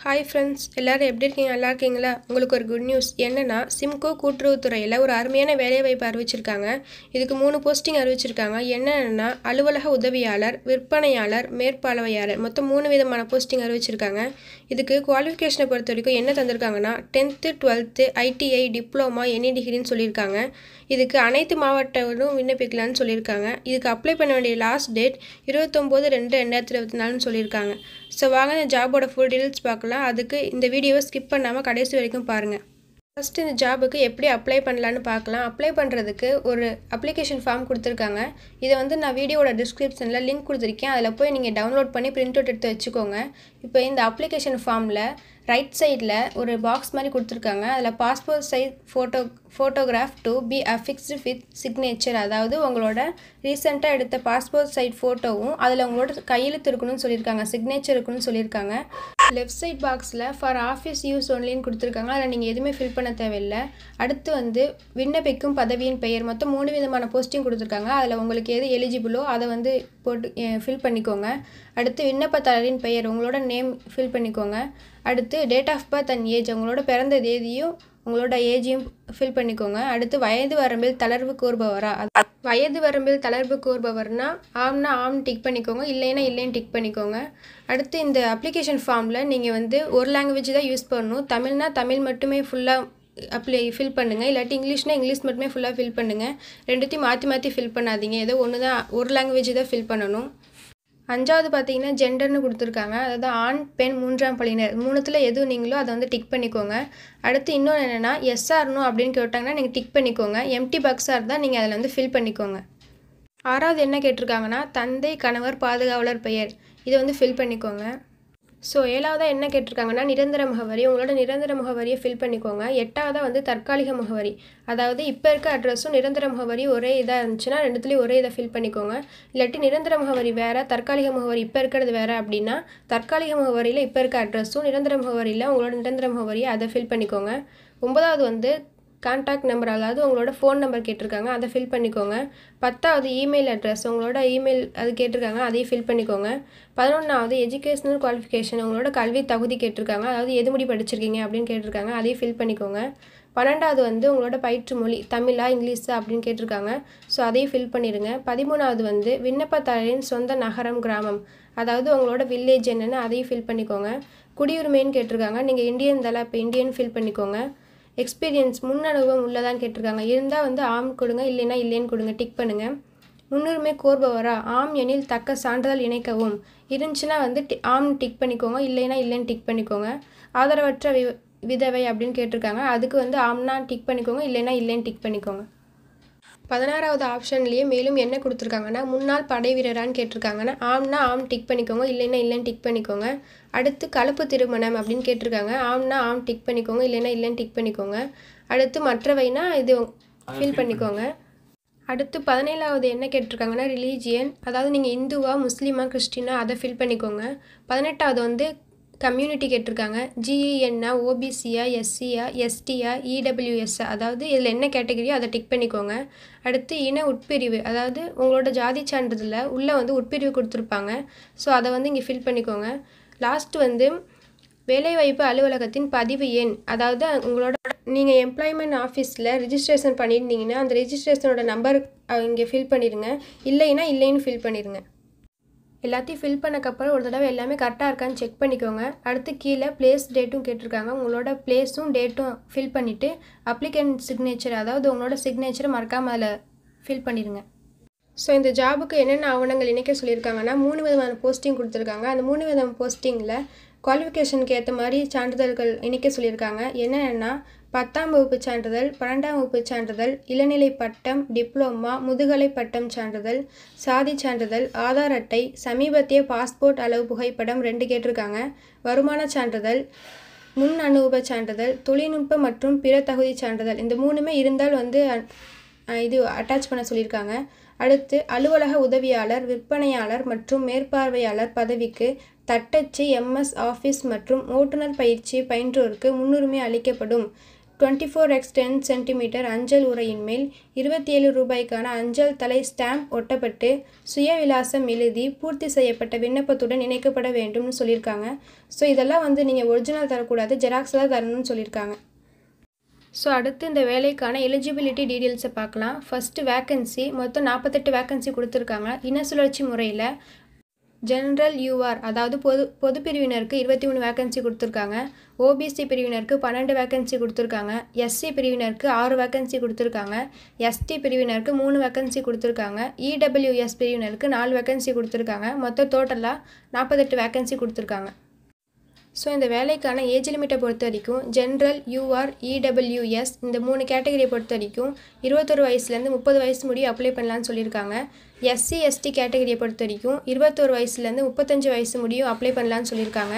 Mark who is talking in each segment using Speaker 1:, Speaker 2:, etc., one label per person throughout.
Speaker 1: Hi friends, எல்லோரும் எப்படி இருக்கீங்க? நல்லா இருக்கீங்களா? உங்களுக்கு ஒரு குட் நியூஸ் என்னென்னா, சிம்கோ கூட்டுறவுத்துறையில் ஒரு அருமையான வேலைவாய்ப்பு அறிவிச்சிருக்காங்க. இதுக்கு 3 போஸ்டிங் அறிவிச்சிருக்காங்க. என்னென்னா, அலுவலக உதவியாளர், விற்பனையாளர், மேற்பார்வையாளர், மொத்தம் 3 விதமான போஸ்டிங் அறிவிச்சிருக்காங்க. இதுக்கு குவாலிஃபிகேஷனை பொறுத்த வரைக்கும் என்ன தந்திருக்காங்கன்னா, 10th 12th ITI, diploma, any டிகிரின்னு சொல்லியிருக்காங்க. இதுக்கு அனைத்து மாவட்டங்களும் விண்ணப்பிக்கலான்னு சொல்லியிருக்காங்க. இதுக்கு அப்ளை பண்ண வேண்டிய லாஸ்ட் டேட் 29/2/2024ன்னு சொல்லியிருக்காங்க. ஸோ வாங்க இந்த ஜாபோட ஃபுல் டீட்டெயில்ஸ் பார்க்கலாம். அதுக்கு இந்த வீடியோவை ஸ்கிப் பண்ணாமல் கடைசி வரைக்கும் பாருங்கள். ஃபஸ்ட்டு இந்த ஜாபுக்கு எப்படி அப்ளை பண்ணலான்னு பார்க்கலாம். அப்ளை பண்ணுறதுக்கு ஒரு அப்ளிகேஷன் ஃபார்ம் கொடுத்துருக்காங்க. இதை நான் வீடியோவோட டிஸ்கிரிப்ஷனில் லிங்க் கொடுத்துருக்கேன். அதில் போய் நீங்கள் டவுன்லோட் பண்ணி பிரிண்ட் அவுட் எடுத்து வச்சுக்கோங்க. இப்போ இந்த அப்ளிகேஷன் ஃபார்மில் ரைட் சைடில் ஒரு பாக்ஸ் மாதிரி கொடுத்துருக்காங்க. அதில் passport size photograph to be affixed with signature, அதாவது உங்களோட ரீசெண்டாக எடுத்த பாஸ்போர்ட் சைஸ் ஃபோட்டோவும் அதில் உங்களோட கையெழுத்து இருக்கணும்னு சொல்லியிருக்காங்க, சிக்னேச்சர் இருக்குன்னு சொல்லியிருக்காங்க. லெஃப்ட் சைட் பாக்ஸில் ஃபார் ஆஃபீஸ் யூஸ் ஒன்லின்னு கொடுத்துருக்காங்க. அதில் நீங்கள் எதுவுமே ஃபில் பண்ண தேவையில்லை. அடுத்து விண்ணப்பிக்கும் பதவியின் பெயர், மொத்தம் 3 விதமான போஸ்டிங் கொடுத்துருக்காங்க. அதில் உங்களுக்கு எது எலிஜிபிளோ அதை போட்டு ஃபில் பண்ணிக்கோங்க. அடுத்து விண்ணப்பதாரரின் பெயர், உங்களோட நேம் ஃபில் பண்ணிக்கோங்க. அடுத்து date of birth and age, உங்களோட பிறந்த தேதியும் உங்களோட ஏஜையும் ஃபில் பண்ணிக்கோங்க. அடுத்து வயது வரம்பில் தளர்வு கோருபவரா, வயது வரம்பில் தளர்வு கோருபவர்னா ஆம்னா ஆம் டிக் பண்ணிக்கோங்க, இல்லைன்னா இல்லைன்னு டிக் பண்ணிக்கோங்க. அடுத்து இந்த அப்ளிகேஷன் ஃபார்மில் நீங்கள் ஒரு லாங்குவேஜ் தான் யூஸ் பண்ணணும். தமிழ்னா தமிழ் மட்டுமே ஃபுல்லாக ஃபில் பண்ணுங்கள், இல்லாட்டி இங்கிலீஷ்னா இங்கிலீஷ் மட்டுமே ஃபுல்லாக ஃபில் பண்ணுங்கள். ரெண்டுத்தையும் மாற்றி ஃபில் பண்ணாதீங்க. ஏதோ ஒரு லாங்குவேஜ் தான் ஃபில் பண்ணணும். 5வது பார்த்தீங்கன்னா ஜெண்டர்னு கொடுத்துருக்காங்க. அதாவது ஆண், பெண், 3ஆம் பாலினர், 3த்தில் எது நீங்களோ அதை டிக் பண்ணிக்கோங்க. அடுத்து இன்னொன்று என்னென்னா எஸ் ஆர் நோ அப்படின்னு கேட்டாங்கன்னா நீங்கள் டிக் பண்ணிக்கோங்க. எம்டி பாக்ஸாக இருந்தால் நீங்கள் அதில் ஃபில் பண்ணிக்கோங்க. 6வது என்ன கேட்டிருக்காங்கன்னா தந்தை, கணவர், பாதுகாவலர் பெயர், இதை ஃபில் பண்ணிக்கோங்க. ஸோ 7வதாக என்ன கேட்டிருக்காங்கன்னா நிரந்தர முகவரி, உங்களோட நிரந்தர முகவரியை ஃபில் பண்ணிக்கோங்க. 8வதாக தற்காலிக முகவரி, அதாவது இப்போ இருக்க அட்ரஸும் நிரந்தர முகவரி ஒரே இதாக இருந்துச்சுன்னா ரெண்டுத்துலேயும் ஒரே இதை ஃபில் பண்ணிக்கோங்க. இல்லாட்டி நிரந்தர முகவரி வேறு, தற்காலிக முகவரி இப்போ இருக்கிறது வேறு அப்படின்னா தற்காலிக முகவரியில் இப்போ இருக்க அட்ரஸும், நிரந்தர முகவரியில் உங்களோட நிரந்தர முகவரியை அதை ஃபில் பண்ணிக்கோங்க. 9வது கான்டாக்ட் நம்பர், அதாவது உங்களோட ஃபோன் நம்பர் கேட்டிருக்காங்க, அதை ஃபில் பண்ணிக்கோங்க. 10வது இமெயில் அட்ரஸ், உங்களோட இமெயில் அது கேட்டிருக்காங்க, அதையும் ஃபில் பண்ணிக்கோங்க. 11வது எஜுகேஷனல் குவாலிஃபிகேஷன், உங்களோட கல்வி தகுதி கேட்டிருக்காங்க, அதாவது எது முடி படிச்சிருக்கீங்க அப்படின்னு கேட்டிருக்காங்க, அதையும் ஃபில் பண்ணிக்கோங்க. 12வது உங்களோட பயிற்று மொழி தமிழா இங்கிலீஷா அப்படின்னு கேட்டிருக்காங்க, ஸோ அதையும் ஃபில் பண்ணிடுங்க. 13வது விண்ணப்பதாரரின் சொந்த நகரம், கிராமம், அதாவது உங்களோட வில்லேஜ் என்னென்னு அதையும் ஃபில் பண்ணிக்கோங்க. குடியுரிமைன்னு கேட்டிருக்காங்க, நீங்கள் இந்தியன் தானே, இப்போ இந்தியன் ஃபில் பண்ணிக்கோங்க. எக்ஸ்பீரியன்ஸ், முன் அனுபவம் உள்ளதான்னு கேட்டிருக்காங்க, இருந்தால் ஆம் கொடுங்க, இல்லைன்னா இல்லைன்னு கொடுங்க, டிக் பண்ணுங்கள். முன்னுரிமை கோருபவரா, ஆம் எனில் தக்க சான்றிதழ் இணைக்கவும், இருந்துச்சுன்னா ஆம் டிக் பண்ணிக்கோங்க, இல்லைன்னா இல்லைன்னு டிக் பண்ணிக்கோங்க. ஆதரவற்ற விதவை அப்படின்னு கேட்டிருக்காங்க, அதுக்கு ஆம்னா டிக் பண்ணிக்கோங்க, இல்லைன்னா இல்லைன்னு டிக் பண்ணிக்கோங்க. 16வது ஆப்ஷன்லேயே மேலும் என்ன கொடுத்துருக்காங்கன்னா முன்னாள் படை வீரரான்னு கேட்டிருக்காங்கன்னா ஆம்னா ஆம் டிக் பண்ணிக்கோங்க, இல்லைன்னா இல்லைன்னு டிக் பண்ணிக்கோங்க. அடுத்து கலப்பு திருமணம் அப்படின்னு கேட்டிருக்காங்க, ஆம்னா ஆம் டிக் பண்ணிக்கோங்க, இல்லைன்னா இல்லைன்னு டிக் பண்ணிக்கோங்க. அடுத்து மற்றவைனா இது ஃபில் பண்ணிக்கோங்க. அடுத்து 17வது என்ன கேட்டிருக்காங்கன்னா ரிலீஜியன், அதாவது நீங்கள் இந்துவா, முஸ்லீமா, கிறிஸ்டினா, அதை ஃபில் பண்ணிக்கோங்க. 18வது கம்யூனிட்டி கேட்டிருக்காங்க, ஜிஇஎன்னா, ஓபிசியா, எஸ்சியா, எஸ்டியா, இடபிள்யூஎஸ்ஸா, அதாவது இதில் என்ன கேட்டகரியோ அதை டிக் பண்ணிக்கோங்க. அடுத்து இன உட்பிரிவு, அதாவது உங்களோட ஜாதி சான்றிதழில் உள்ளே உட்பிரிவு கொடுத்துருப்பாங்க, ஸோ அதை இங்கே ஃபில் பண்ணிக்கோங்க. லாஸ்ட் வேலைவாய்ப்பு அலுவலகத்தின் பதிவு எண், அதாவது உங்களோட நீங்கள் எம்ப்ளாய்மெண்ட் ஆஃபீஸில் ரிஜிஸ்ட்ரேஷன் பண்ணியிருந்தீங்கன்னா அந்த ரிஜிஸ்ட்ரேஷனோட நம்பர் இங்கே ஃபில் பண்ணிடுங்க, இல்லைன்னா இல்லைன்னு ஃபில் பண்ணிடுங்க. எல்லாத்தையும் ஃபில் பண்ணக்கப்புறம் ஒரு தடவை எல்லாமே கரெக்டாக இருக்கான்னு செக் பண்ணிக்கோங்க. அடுத்து கீழே பிளேஸ் டேட்டும் கேட்டிருக்காங்க, உங்களோட பிளேஸும் டேட்டும் ஃபில் பண்ணிவிட்டு அப்ளிகண்ட் சிக்னேச்சர், அதாவது உங்களோட சிக்னேச்சரை மறக்காமல் அதில் ஃபில் பண்ணிடுங்க. ஸோ இந்த ஜாபுக்கு என்னென்ன ஆவணங்கள் இணைக்க சொல்லியிருக்காங்கன்னா 3 விதமான போஸ்டிங் கொடுத்துருக்காங்க. அந்த 3 விதமான போஸ்டிங்கில் குவாலிஃபிகேஷனுக்கு ஏற்ற மாதிரி சான்றிதழ்கள் இணைக்க சொல்லியிருக்காங்க. என்னென்னா 10ஆம் வகுப்பு சான்றிதழ், 12ஆம் வகுப்பு சான்றிதழ், இளநிலை பட்டம், டிப்ளமா, முதுகலை பட்டம் சான்றிதழ், சாதி சான்றிதழ், ஆதார் அட்டை, சமீபத்திய பாஸ்போர்ட் அளவு புகைப்படம் 2 கேட்டிருக்காங்க, வருமான சான்றிதழ், முன் அனுபவ சான்றிதழ், தொழில்நுட்ப மற்றும் பிற தகுதி சான்றிதழ், இந்த 3மே இருந்தால் இது அட்டாச் பண்ண சொல்லியிருக்காங்க. அடுத்து அலுவலக உதவியாளர், விற்பனையாளர் மற்றும் மேற்பார்வையாளர் பதவிக்கு தட்டச்சு, எம்எஸ் ஆஃபீஸ் மற்றும் ஓட்டுநர் பயிற்சி பயின்றோருக்கு முன்னுரிமை அளிக்கப்படும். 24x10 சென்டிமீட்டர் அஞ்சல் உரையின் மேல் 27 ரூபாய்க்கான அஞ்சல் தலை ஸ்டாம்ப் ஒட்டப்பட்டு சுயவிலாசம் எழுதி பூர்த்தி செய்யப்பட்ட விண்ணப்பத்துடன் இணைக்கப்பட வேண்டும்னு சொல்லியிருக்காங்க. ஸோ இதெல்லாம் வந்து நீங்கள் ஒரிஜினல் தரக்கூடாது, ஜெராக்ஸ் தான் தரணும்னு சொல்லியிருக்காங்க. ஸோ அடுத்து இந்த வேலைக்கான எலிஜிபிலிட்டி டீட்டெயில்ஸை பார்க்கலாம். ஃபஸ்ட்டு வேக்கன்சி மொத்தம் 48 வேக்கன்சி கொடுத்துருக்காங்க. இன சுழற்சி முறையில் ஜென்ரல் யூஆர் அதாவது பொது பிரிவினருக்கு 23 வேக்கன்சி கொடுத்துருக்காங்க. ஓபிசி பிரிவினருக்கு 12 வேக்கன்சி கொடுத்துருக்காங்க. எஸ்சி பிரிவினருக்கு 6 வேக்கன்சி கொடுத்துருக்காங்க. எஸ்டி பிரிவினருக்கு 3 வேக்கன்சி கொடுத்துருக்காங்க. இடபிள்யூஎஸ் பிரிவினருக்கு 4 வேக்கன்சி கொடுத்துருக்காங்க. மொத்தம் டோட்டலாக 48 வேக்கன்சி கொடுத்துருக்காங்க. ஸோ இந்த வேலைக்கான ஏஜ் லிமிட்டை பொறுத்த வரைக்கும் ஜென்ரல், யூஆர், இடபிள்யூஎஸ் இந்த 3 கேட்டகரியை பொறுத்த வரைக்கும் 21 வயசுலேருந்து 30 வயசு முடியும் அப்ளை பண்ணலான்னு சொல்லியிருக்காங்க. எஸ்சி, எஸ்டி கேட்டகரியை பொறுத்த வரைக்கும் 21 வயசுலேருந்து 35 வயசு முடியும் அப்ளை பண்ணலான்னு சொல்லியிருக்காங்க.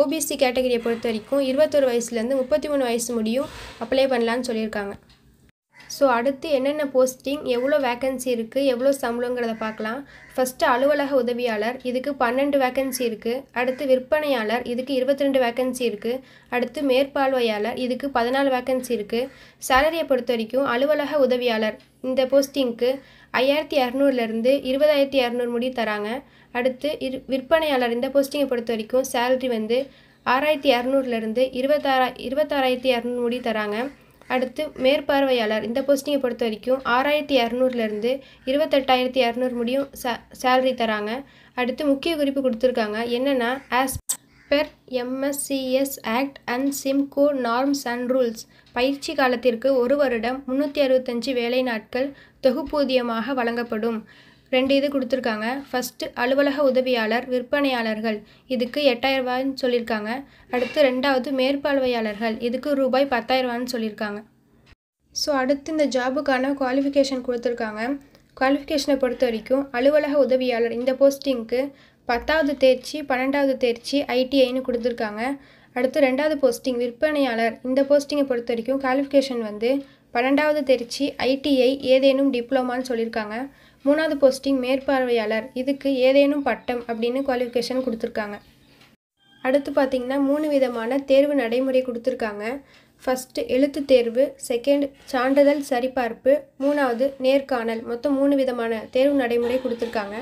Speaker 1: ஓபிசி கேட்டகரியை பொறுத்த வரைக்கும் 21 வயசுலேருந்து 33 வயசு முடியும் அப்ளை பண்ணலான்னு சொல்லியிருக்காங்க. ஸோ அடுத்து என்னென்ன போஸ்டிங், எவ்வளோ வேக்கன்சி இருக்குது, எவ்வளோ சம்பளங்கிறத பார்க்கலாம். ஃபஸ்ட்டு அலுவலக உதவியாளர், இதுக்கு 12 வேக்கன்சி இருக்குது. அடுத்து விற்பனையாளர், இதுக்கு 22 வேக்கன்சி இருக்குது. அடுத்து மேற்பார்வையாளர், இதுக்கு 14 வேக்கன்சி இருக்குது. சேலரியை பொறுத்த வரைக்கும் அலுவலக உதவியாளர் இந்த போஸ்டிங்க்கு 5200லேருந்து 20200 முடி தராங்க. அடுத்து விற்பனையாளர் இந்த போஸ்டிங்கை பொறுத்த வரைக்கும் சேலரி வந்து 6200லேருந்து 26200 முடி தராங்க. அடுத்து மேற்பார்வையாளர் இந்த போஸ்டிங்கை பொறுத்த வரைக்கும் 6200லேருந்து 28200 முடியும் சேலரி தராங்க. அடுத்து முக்கிய குறிப்பு கொடுத்துருக்காங்க என்னென்னா, as per MSCS act and Simcoe norms and rules பயிற்சி காலத்திற்கு 1 வருடம் 365 வேலை நாட்கள் தொகுப்பூதியமாக வழங்கப்படும். 2 இது கொடுத்துருக்காங்க. ஃபஸ்ட்டு அலுவலக உதவியாளர், விற்பனையாளர்கள் இதுக்கு 8000 ரூபாய்ன்னு சொல்லியிருக்காங்க. அடுத்து 2வது மேற்பார்வையாளர்கள் இதுக்கு ரூபாய் 10000 சொல்லியிருக்காங்க. ஸோ அடுத்து இந்த ஜாபுக்கான குவாலிஃபிகேஷன் கொடுத்துருக்காங்க. குவாலிஃபிகேஷனை பொறுத்த வரைக்கும் அலுவலக உதவியாளர் இந்த போஸ்டிங்க்கு 10வது தேர்ச்சி, 12வது தேர்ச்சி, ஐடிஐன்னு கொடுத்துருக்காங்க. அடுத்து 2வது போஸ்டிங் விற்பனையாளர் இந்த போஸ்டிங்கை பொறுத்த வரைக்கும் குவாலிஃபிகேஷன் வந்து 12வது தேர்ச்சி, ஐடிஐ, ஏதேனும் டிப்ளமான்னு சொல்லியிருக்காங்க. 3வது போஸ்டிங் மேற்பார்வையாளர் இதுக்கு ஏதேனும் பட்டம் அப்படின்னு குவாலிஃபிகேஷன் கொடுத்துருக்காங்க. அடுத்து பார்த்திங்கன்னா 3 விதமான தேர்வு நடைமுறை கொடுத்துருக்காங்க. ஃபஸ்ட்டு எழுத்து தேர்வு, செகண்ட் சான்றிதழ் சரிபார்ப்பு, 3வது நேர்காணல். மொத்தம் 3 விதமான தேர்வு நடைமுறை கொடுத்துருக்காங்க.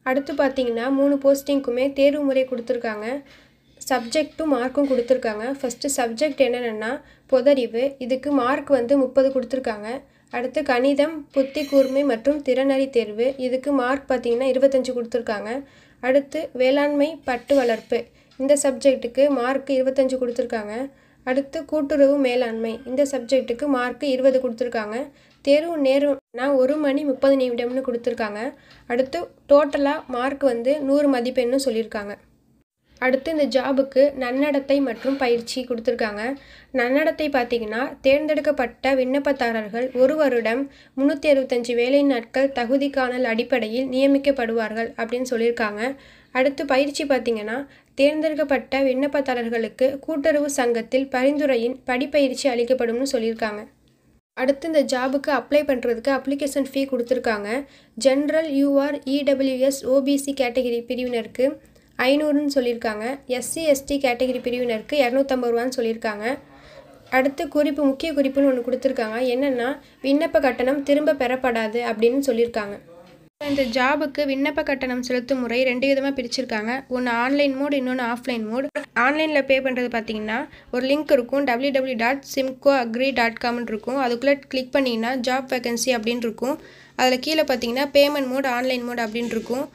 Speaker 1: அடுத்து பார்த்திங்கன்னா 3 போஸ்டிங்க்குமே தேர்வு முறை கொடுத்துருக்காங்க. சப்ஜெக்ட்டும் மார்க்கும் கொடுத்துருக்காங்க. ஃபஸ்ட்டு சப்ஜெக்ட் என்னென்னா பொதறிவு, இதுக்கு மார்க் வந்து 30 கொடுத்துருக்காங்க. அடுத்து கணிதம், புத்தி கூர்மை மற்றும் திறனறி தேர்வு இதுக்கு மார்க் பார்த்திங்கன்னா 25 கொடுத்துருக்காங்க. அடுத்து வேளாண்மை பட்டு வளர்ப்பு இந்த சப்ஜெக்ட்டுக்கு மார்க் 25 கொடுத்துருக்காங்க. அடுத்து கூட்டுறவு மேலாண்மை இந்த சப்ஜெக்ட்டுக்கு மார்க் 20 கொடுத்துருக்காங்க. தேர்வு நேரம்னா 1 மணி 30 நிமிடம்னு கொடுத்துருக்காங்க. அடுத்து டோட்டலாக மார்க் வந்து 100 மதிப்பெண்ணு சொல்லியிருக்காங்க. அடுத்து இந்த ஜாபுக்கு நன்னடத்தை மற்றும் பயிற்சி கொடுத்துருக்காங்க. நன்னடத்தை பார்த்திங்கன்னா தேர்ந்தெடுக்கப்பட்ட விண்ணப்பதாரர்கள் 1 வருடம் 365 வேலை நாட்கள் தகுதி காணல் அடிப்படையில் நியமிக்கப்படுவார்கள் அப்படின்னு சொல்லியிருக்காங்க. அடுத்து பயிற்சி பார்த்திங்கன்னா தேர்ந்தெடுக்கப்பட்ட விண்ணப்பதாரர்களுக்கு கூட்டுறவு சங்கத்தில் பரிந்துரையின் படிப்பயிற்சி அளிக்கப்படும்னு சொல்லியிருக்காங்க. அடுத்து இந்த ஜாபுக்கு அப்ளை பண்ணுறதுக்கு அப்ளிகேஷன் ஃபீ கொடுத்துருக்காங்க. General, UR, EWS, OBC category பிரிவினருக்கு 500ன்னு சொல்லியிருக்காங்க. எஸ்சி, எஸ்டி கேட்டகரி பிரிவினருக்கு 250 ரூபான்னு சொல்லியிருக்காங்க. அடுத்து முக்கிய குறிப்புன்னு ஒன்று கொடுத்துருக்காங்க. என்னென்னா விண்ணப்ப கட்டணம் திரும்ப பெறப்படாது அப்படின்னு சொல்லியிருக்காங்க. இந்த ஜாபுக்கு விண்ணப்ப கட்டணம் செலுத்தும் முறை 2 விதமாக பிரிச்சிருக்காங்க. ஒன்று ஆன்லைன் மோட், இன்னொன்று ஆஃப்லைன் மோட். ஆன்லைனில் பே பண்ணுறது பார்த்திங்கன்னா ஒரு லிங்க் இருக்கும், www.simcoagree.com இருக்கும். அதுக்குள்ளே கிளிக் பண்ணிங்கன்னா ஜாப் வேகன்சி அப்படின்னு இருக்கும். அதில் கீழே பார்த்திங்கன்னா பேமெண்ட் மோட், ஆன்லைன் மோட் அப்படின்னு இருக்கும்.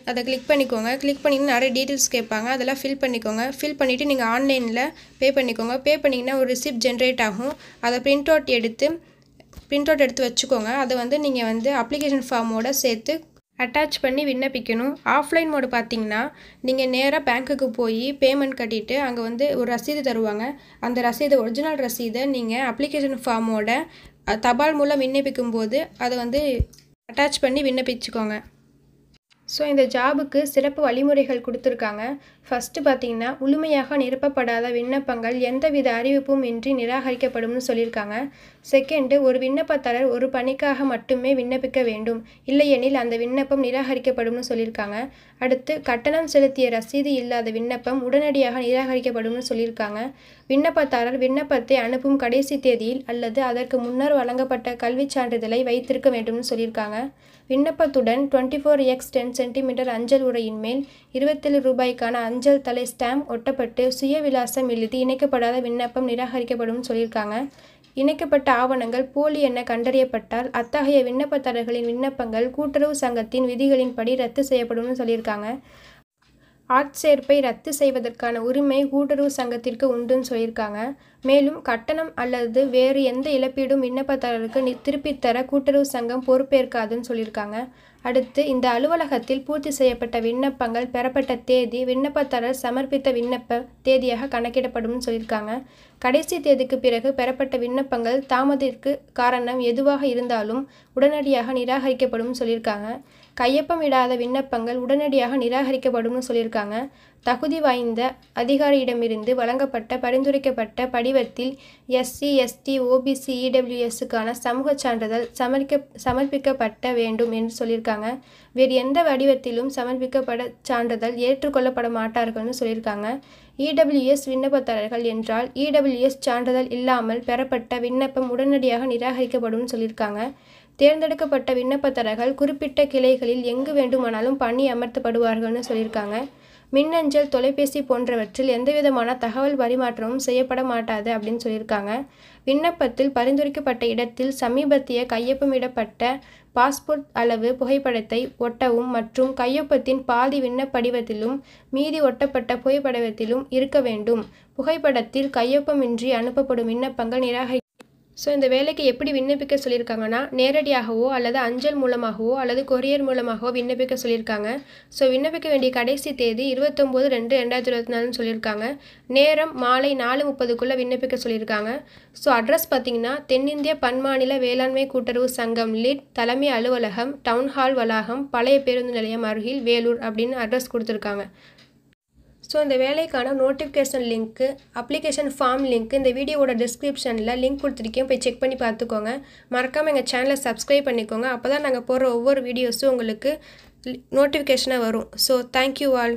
Speaker 1: அதை கிளிக் பண்ணிக்கோங்க. கிளிக் பண்ணிங்கன்னா நிறைய டீட்டெயில்ஸ் கேட்பாங்க, அதெல்லாம் ஃபில் பண்ணிக்கோங்க. ஃபில் பண்ணிவிட்டு நீங்கள் ஆன்லைனில் பே பண்ணிக்கோங்க. பே பண்ணிங்கன்னா ஒரு ரிசிப்ட் ஜென்ரேட் ஆகும். அதை பிரிண்ட் அவுட் எடுத்து வச்சுக்கோங்க. அதை வந்து நீங்கள் வந்து அப்ளிகேஷன் ஃபார்மோட சேர்த்து அட்டாச் பண்ணி விண்ணப்பிக்கணும். ஆஃப்லைன் மோடு பார்த்திங்கன்னா நீங்கள் நேராக பேங்க்குக்கு போய் பேமெண்ட் கட்டிட்டு அங்கே வந்து ஒரு ரசீது தருவாங்க. அந்த ரசீதை ஒரிஜினல் ரசீதை நீங்கள் அப்ளிகேஷன் ஃபார்மோட தபால் மூலம் விண்ணப்பிக்கும் போது அதை வந்து அட்டாச் பண்ணி விண்ணப்பிச்சுக்கோங்க. ஸோ இந்த ஜாபுக்கு சிறப்பு வழிமுறைகள் கொடுத்துருக்காங்க. ஃபஸ்ட்டு பார்த்தீங்கன்னா முழுமையாக நிரப்பப்படாத விண்ணப்பங்கள் எந்தவித அறிவிப்பும் இன்றி நிராகரிக்கப்படும்னு சொல்லியிருக்காங்க. செகண்டு, ஒரு விண்ணப்பதாரர் ஒரு பணிக்காக மட்டுமே விண்ணப்பிக்க வேண்டும், இல்லையெனில் அந்த விண்ணப்பம் நிராகரிக்கப்படும்னு சொல்லியிருக்காங்க. அடுத்து, கட்டணம் செலுத்திய ரசீது இல்லாத விண்ணப்பம் உடனடியாக நிராகரிக்கப்படும்னு சொல்லியிருக்காங்க. விண்ணப்பதாரர் விண்ணப்பத்தை அனுப்பும் கடைசி தேதியில் அல்லது அதற்கு முன்னர் வழங்கப்பட்ட கல்விச் சான்றிதழை வைத்திருக்க வேண்டும்னு சொல்லியிருக்காங்க. விண்ணப்பத்துடன் 24x 10 cm அஞ்சல் உறையின் மேல் ரூ. 27க்கான அஞ்சல் தலை ஸ்டாம்ப் ஒட்டப்பட்டு சுய விலாசம் எழுதி இணைக்கப்படாத விண்ணப்பம் நிராகரிக்கப்படும் சொல்லியிருக்காங்க. இணைக்கப்பட்ட ஆவணங்கள் போலி என கண்டறியப்பட்டால் அத்தகைய விண்ணப்பதாரர்களின் விண்ணப்பங்கள் கூட்டுறவு சங்கத்தின் விதிகளின்படி ரத்து செய்யப்படும்னு சொல்லியிருக்காங்க. ஆட்சேர்ப்பை ரத்து செய்வதற்கான உரிமை கூட்டுறவு சங்கத்திற்கு உண்டுன்னு சொல்லியிருக்காங்க. மேலும் கட்டணம் அல்லது வேறு எந்த இழப்பீடும் விண்ணப்பதாரருக்கு திருப்பித் தர கூட்டுறவு சங்கம் பொறுப்பேற்காதுன்னு சொல்லியிருக்காங்க. அடுத்து, இந்த அலுவலகத்தில் பூர்த்தி செய்யப்பட்ட விண்ணப்பங்கள் பெறப்பட்ட தேதி விண்ணப்பதாரர் சமர்ப்பித்த விண்ணப்ப தேதியாக கணக்கிடப்படும்னு சொல்லியிருக்காங்க. கடைசி தேதிக்கு பிறகு பெறப்பட்ட விண்ணப்பங்கள் தாமதத்திற்கு காரணம் எதுவாக இருந்தாலும் உடனடியாக நிராகரிக்கப்படும் சொல்லியிருக்காங்க. கையொப்பமிடாத விண்ணப்பங்கள் உடனடியாக நிராகரிக்கப்படும்னு சொல்லியிருக்காங்க. தகுதி வாய்ந்த அதிகாரியிடமிருந்து வழங்கப்பட்ட பரிந்துரைக்கப்பட்ட படிவத்தில் SC, ST, OBC, EWSக்கான சமூக சான்றிதழ் சமர்ப்பிக்கப்பட்ட வேண்டும் என்று சொல்லியிருக்காங்க. வேறு எந்த வடிவத்திலும் சமர்ப்பிக்கப்பட்ட சான்றிதழ் ஏற்றுக்கொள்ளப்பட மாட்டார்கள்னு சொல்லியிருக்காங்க. EWS விண்ணப்பதாரர்கள் என்றால் EWS சான்றிதழ் இல்லாமல் பெறப்பட்ட விண்ணப்பம் உடனடியாக நிராகரிக்கப்படும் சொல்லியிருக்காங்க. தேர்ந்தெடுக்கப்பட்ட விண்ணப்பதாரர்கள் குறிப்பிட்ட கிளைகளில் எங்கு வேண்டுமானாலும் பணி அமர்த்தப்படுவார்கள்னு சொல்லியிருக்காங்க. மின்னஞ்சல், தொலைபேசி போன்றவற்றில் எந்தவிதமான தகவல் பரிமாற்றமும் செய்யப்பட மாட்டாது அப்படின்னு சொல்லியிருக்காங்க. விண்ணப்பத்தில் பரிந்துரைக்கப்பட்ட இடத்தில் சமீபத்திய கையொப்பமிடப்பட்ட பாஸ்போர்ட் அளவு புகைப்படத்தை ஒட்டவும் மற்றும் கையொப்பத்தின் பாதி விண்ணப்படிவத்திலும் மீதி ஒட்டப்பட்ட புகைப்படத்திலும் இருக்க வேண்டும். புகைப்படத்தில் கையொப்பமின்றி அனுப்பப்படும் விண்ணப்பங்கள் நிராகரி. ஸோ இந்த வேலைக்கு எப்படி விண்ணப்பிக்க சொல்லியிருக்காங்கன்னா, நேரடியாகவோ அல்லது அஞ்சல் மூலமாகவோ அல்லது கொரியர் மூலமாகவோ விண்ணப்பிக்க சொல்லியிருக்காங்க. ஸோ விண்ணப்பிக்க வேண்டிய கடைசி தேதி 29/2/2024 சொல்லியிருக்காங்க. நேரம் மாலை 4:30க்குள்ளே விண்ணப்பிக்க சொல்லியிருக்காங்க. ஸோ அட்ரஸ் பார்த்திங்கன்னா, தென்னிந்திய பன்மாநில வேளாண்மை கூட்டுறவு சங்கம் லீட், தலைமை அலுவலகம், டவுன்ஹால் வளாகம், பழைய பேருந்து நிலையம் அருகில், வேலூர் அப்படின்னு அட்ரஸ் கொடுத்துருக்காங்க. ஸோ இந்த வேலைக்கான நோட்டிஃபிகேஷன் லிங்க்கு, அப்ளிகேஷன் ஃபார்ம் லிங்க் இந்த வீடியோவோட டிஸ்கிரிப்ஷனில் லிங்க் கொடுத்துருக்கேன், போய் செக் பண்ணி பார்த்துக்கோங்க. மறக்காமல் எங்கள் சேனலை சப்ஸ்கிரைப் பண்ணிக்கோங்க. அப்போ தான் நாங்கள் போடுற ஒவ்வொரு வீடியோஸும் உங்களுக்கு நோட்டிஃபிகேஷனாக வரும். So thank you all.